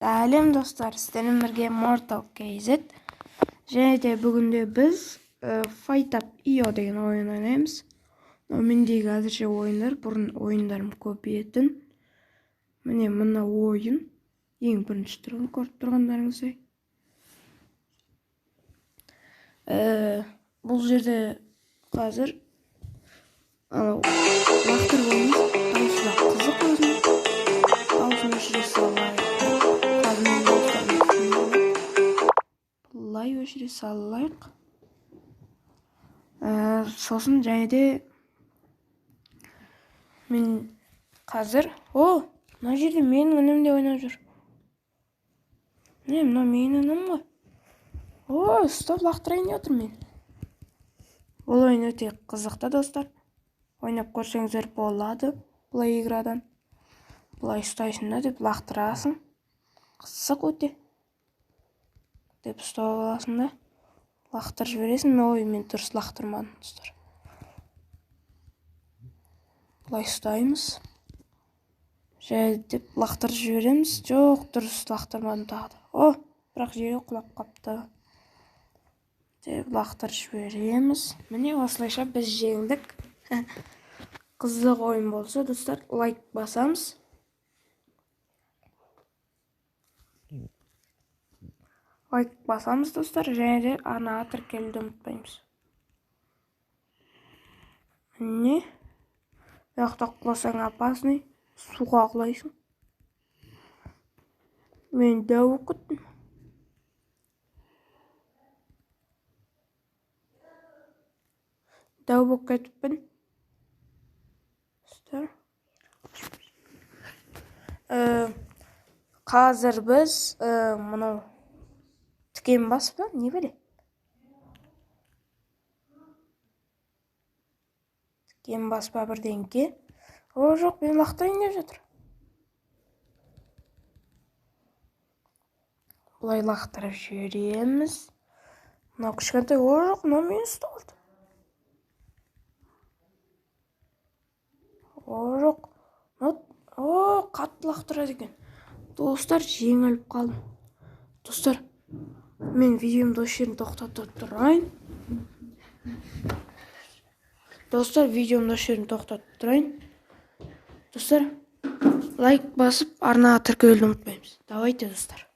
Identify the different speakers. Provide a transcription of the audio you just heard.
Speaker 1: Сәлем достар, сіздермен бірге Mortal KZ. Және де бүгінде біз Fight.io деген ойын ойнаймыз. Мендегі әзірше ойындар, бұрын ойындарым көбейетін. Міне мына ойын ең бірінші түрін көріп тұрғандарыңыздай. Бұл жерде қазір лақтырып ойнаймыз. Дауысы да қызық өзінің. Дауысын өшіре салайық. Бұлай өшіре салайық. Сосын және де мен қазір мына жерде менің үнімде ойнап жүр. Мына менің үнім ғой. Стоп, лақтырайын деп отыр мен. Бұл ойын өте қызықты достар. Ойнап көрсеңіздер болады. Бұлай иградан. Бұлай ұстайсың да деп лақтырасың. Қызық өте. Деп ұстап аласың да. Лақтырып жібересің. Мен дұрыс лақтырмадым достар. Бұлай ұстаймыз. Және деп лақтырып жібереміз. Жоқ, дұрыс лақтырмадым тағы да. Бірақ жерге құлап қапты. Деп лақтырып жібереміз. Міне осылайша біз жеңдік. Қызық ойын болса достар, лайк басамыз. Лайк басамыз достар, және де арнаға тіркелуді ұмытпаймыз. Міне, бұяқта құласаң опасный, суға құлайсың. Мен дәу күттім. Дәу болып кетіппін. Қазір біз мұнау тікен басып па? Не біле? Тікен баспа бірденке. Жоқ, мен лақтырайын деп жатыр. Бұлай лақтырып жібереміз. Мынау кішкентай. Жоқ, мынау мені ұстап алды. Жоқ. Қатты лақтырады екен. Достар, жеңіліп қалдым. Достар, мен видеомды осы жерін тоқтатып тұрайын. Достар, лайк басып, арнаға тіркелуді ұмытпаймыз. Давайте, достар.